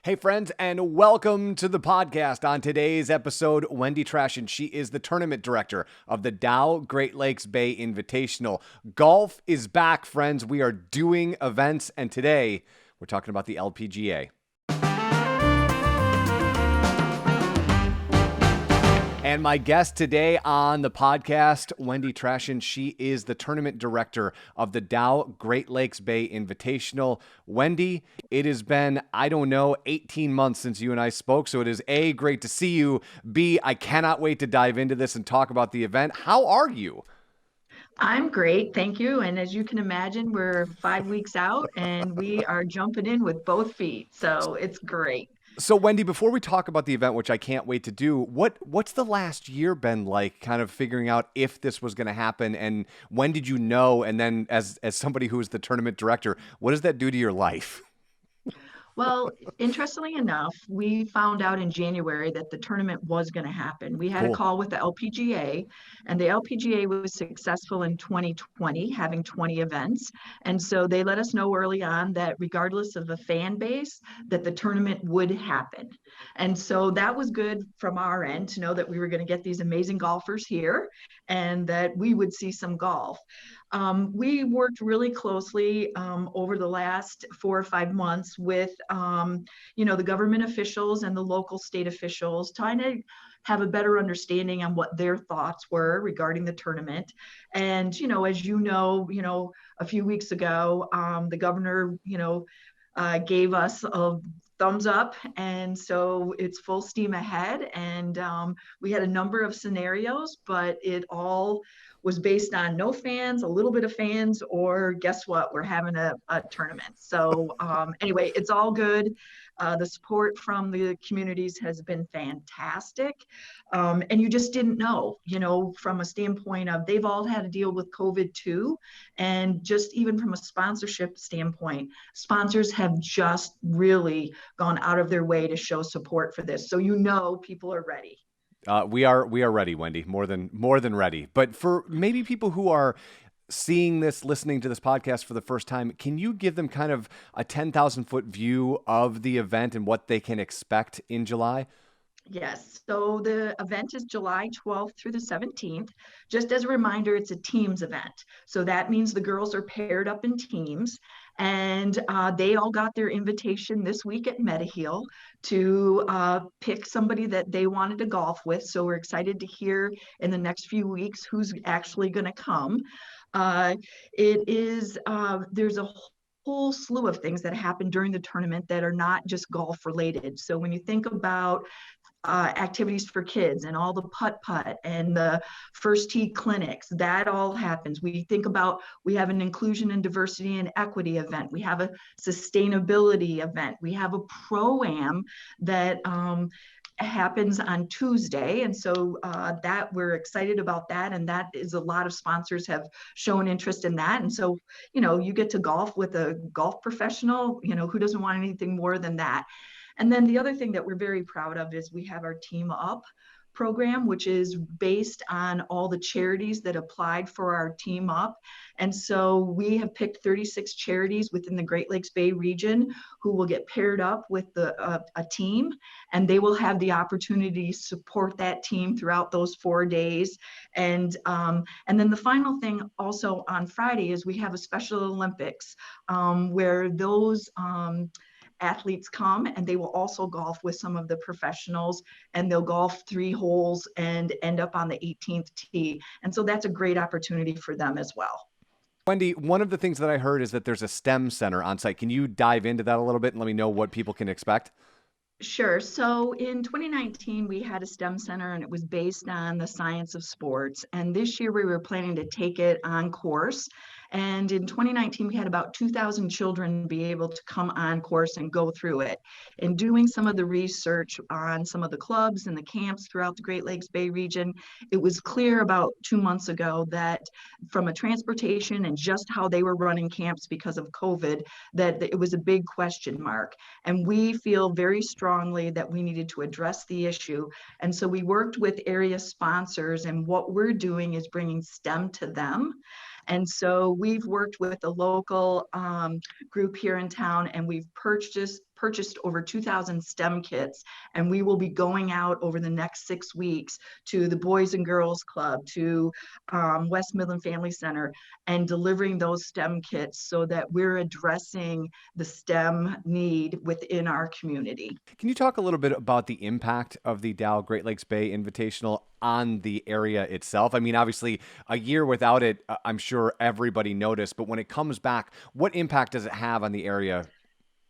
Hey, friends, and welcome to the podcast. On today's episode, Wendy Traschen. She is the tournament director of the Dow Great Lakes Bay Invitational. Golf is back, friends. We are doing events, and today we're talking about the LPGA. And my guest today on the podcast, Wendy Traschen, she is the tournament director of the Dow Great Lakes Bay Invitational. Wendy, it has been, 18 months since you and I spoke, so it is A, great to see you. B, I cannot wait to dive into this and talk about the event. How are you? I'm great, thank you. And as you can imagine, we're 5 weeks out and we are jumping in with both feet. So it's great. So, Wendy, before we talk about the event, which I can't wait to do, what's the last year been like, kind of figuring out if this was going to happen, and when did you know? And then, as somebody who is the tournament director, what does that do to your life? Well, interestingly enough, we found out in January that the tournament was going to happen. We had a Cool. call with the LPGA, and the LPGA was successful in 2020, having 20 events. And so they let us know early on that regardless of the fan base, that the tournament would happen. And so that was good from our end to know that we were going to get these amazing golfers here and that we would see some golf. We worked really closely over the last 4 or 5 months with, the government officials and the local state officials, trying to have a better understanding on what their thoughts were regarding the tournament. And, as a few weeks ago, the governor, gave us a thumbs up. And so it's full steam ahead. And we had a number of scenarios, but it all was based on no fans, a little bit of fans, or guess what? We're having a tournament. So anyway, it's all good. The support from the communities has been fantastic. And you just didn't know, from a standpoint of they've all had to deal with COVID too. And just even from a sponsorship standpoint, sponsors have just really gone out of their way to show support for this. So people are ready. We are ready, Wendy, more than ready. But for maybe people who are seeing this, listening to this podcast for the first time, can you give them kind of a 10,000-foot view of the event and what they can expect in July? Yes. So the event is July 12th through the 17th. Just as a reminder, it's a teams event. So that means the girls are paired up in teams. And they all got their invitation this week at Mediheal to pick somebody that they wanted to golf with. So we're excited to hear in the next few weeks who's actually going to come. There's a whole slew of things that happen during the tournament that are not just golf related. So when you think about activities for kids and all the putt and the first tee clinics, that all happens. We have an inclusion and diversity and equity event. We have a sustainability event. We have a pro-am that happens on Tuesday. And so that we're excited about that. And that is a lot of sponsors have shown interest in that. And so, you get to golf with a golf professional, who doesn't want anything more than that. And then the other thing that we're very proud of is we have our Team Up program, which is based on all the charities that applied for our Team Up. And so we have picked 36 charities within the Great Lakes Bay region who will get paired up with a team, and they will have the opportunity to support that team throughout those 4 days. And then the final thing also on Friday is we have a Special Olympics where those athletes come and they will also golf with some of the professionals, and they'll golf 3 holes and end up on the 18th tee. And so that's a great opportunity for them as well. Wendy, one of the things that I heard is that there's a STEM center on site. Can you dive into that a little bit and let me know what people can expect? Sure. So in 2019, we had a STEM center and it was based on the science of sports. And this year we were planning to take it on course. And in 2019, we had about 2,000 children be able to come on course and go through it. And doing some of the research on some of the clubs and the camps throughout the Great Lakes Bay region, it was clear about 2 months ago that from a transportation and just how they were running camps because of COVID, that it was a big question mark. And we feel very strongly that we needed to address the issue. And so we worked with area sponsors, and what we're doing is bringing STEM to them. And so we've worked with a local group here in town, and we've purchased purchased over 2,000 STEM kits, and we will be going out over the next 6 weeks to the Boys and Girls Club, to West Midland Family Center, and delivering those STEM kits so that we're addressing the STEM need within our community. Can you talk a little bit about the impact of the Dow Great Lakes Bay Invitational on the area itself? I mean, obviously, a year without it, I'm sure everybody noticed, but when it comes back, what impact does it have on the area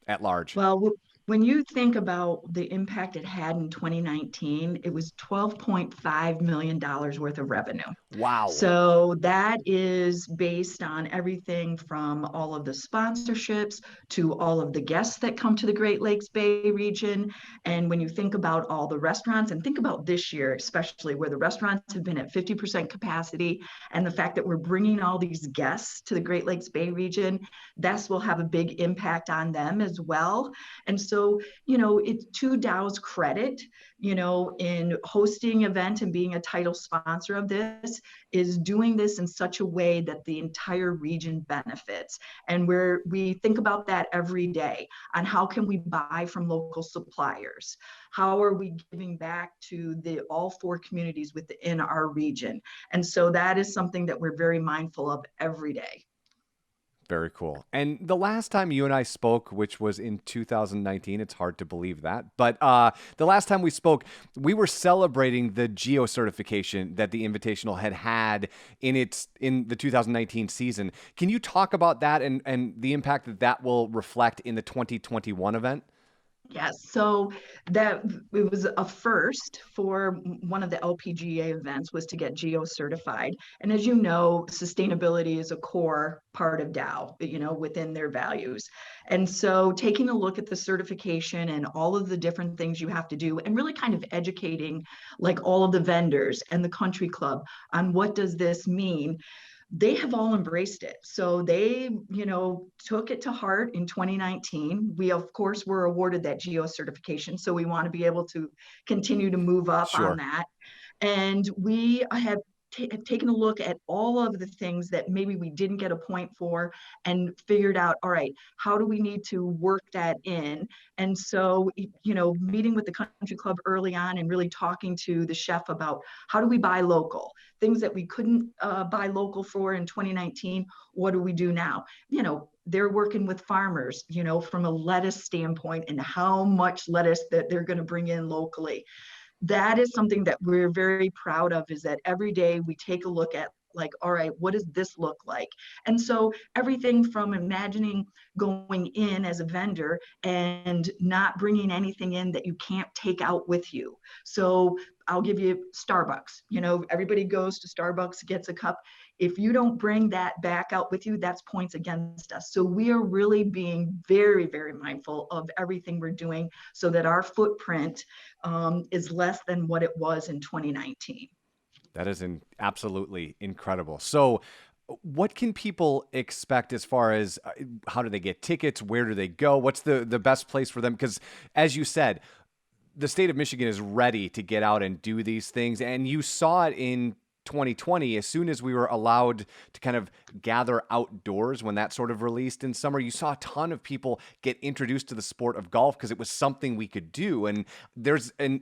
at large? Well, when you think about the impact it had in 2019, it was $12.5 million worth of revenue. Wow. So that is based on everything from all of the sponsorships to all of the guests that come to the Great Lakes Bay region. And when you think about all the restaurants, and think about this year, especially where the restaurants have been at 50% capacity, and the fact that we're bringing all these guests to the Great Lakes Bay region, this will have a big impact on them as well. And so, it's to Dow's credit, in hosting event and being a title sponsor of this, is doing this in such a way that the entire region benefits. And we think about that every day on how can we buy from local suppliers? How are we giving back to all four communities within our region? And so that is something that we're very mindful of every day. Very cool. And the last time you and I spoke, which was in 2019, it's hard to believe that, but the last time we spoke, we were celebrating the Geo Certification that the Invitational had in the 2019 season. Can you talk about that and the impact that will reflect in the 2021 event? Yes, so that it was a first for one of the LPGA events was to get Geo certified. And as you know, sustainability is a core part of Dow, within their values. And so taking a look at the certification and all of the different things you have to do and really kind of educating like all of the vendors and the country club on what does this mean, they have all embraced it. So they, took it to heart in 2019. We, of course, were awarded that Geo certification. So we want to be able to continue to move up on Sure. that. And we have taken a look at all of the things that maybe we didn't get a point for and figured out, all right, how do we need to work that in? And so, meeting with the country club early on and really talking to the chef about how do we buy local? Things that we couldn't buy local for in 2019, what do we do now? They're working with farmers, from a lettuce standpoint and how much lettuce that they're going to bring in locally. That is something that we're very proud of, is that every day we take a look at like, all right, what does this look like? And so everything from imagining going in as a vendor and not bringing anything in that you can't take out with you. So I'll give you Starbucks. Everybody goes to Starbucks, gets a cup. If you don't bring that back out with you, that's points against us. So we are really being very, very mindful of everything we're doing so that our footprint is less than what it was in 2019. That is absolutely incredible. So, what can people expect as far as how do they get tickets? Where do they go? What's the best place for them? Because, as you said, the state of Michigan is ready to get out and do these things. And you saw it in 2020, as soon as we were allowed to kind of gather outdoors when that sort of released in summer, you saw a ton of people get introduced to the sport of golf because it was something we could do. And there's a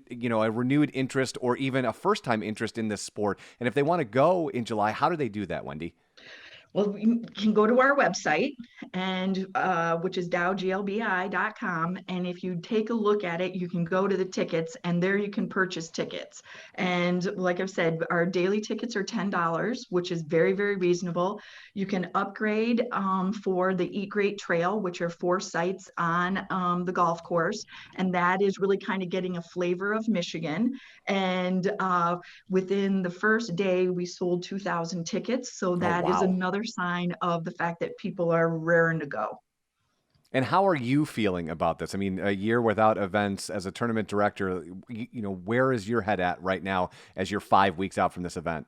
renewed interest or even a first time interest in this sport. And if they want to go in July, how do they do that, Wendy? Well, you can go to our website, and which is dowglbi.com. And if you take a look at it, you can go to the tickets, and there you can purchase tickets. And like I've said, our daily tickets are $10, which is very, very reasonable. You can upgrade for the Eat Great Trail, which are 4 sites on the golf course. And that is really kind of getting a flavor of Michigan. And within the first day, we sold 2,000 tickets. So Oh, that is wow. another sign of the fact that people are raring to go. And how are you feeling about this? I mean, a year without events as a tournament director, where is your head at right now as you're 5 weeks out from this event?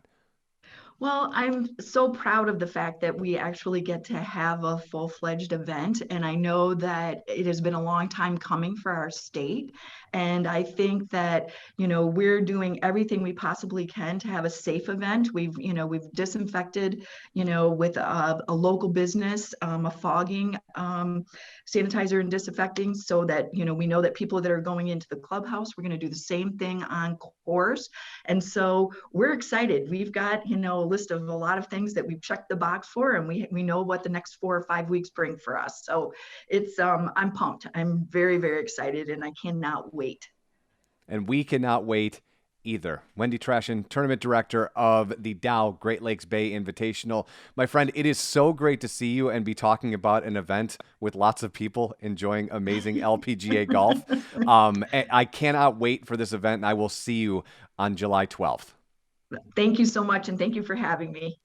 Well, I'm so proud of the fact that we actually get to have a full-fledged event. And I know that it has been a long time coming for our state. And I think that, we're doing everything we possibly can to have a safe event. We've disinfected, with a local business, a fogging sanitizer and disinfecting so that, we know that people that are going into the clubhouse, we're going to do the same thing on course. And so we're excited. We've got, a list of a lot of things that we've checked the box for, and we know what the next 4 or 5 weeks bring for us. So I'm pumped. I'm very, very excited, and I cannot wait. And we cannot wait either. Wendy Traschen, tournament director of the Dow Great Lakes Bay Invitational. My friend, it is so great to see you and be talking about an event with lots of people enjoying amazing LPGA golf. I cannot wait for this event, and I will see you on July 12th. Thank you so much, and thank you for having me.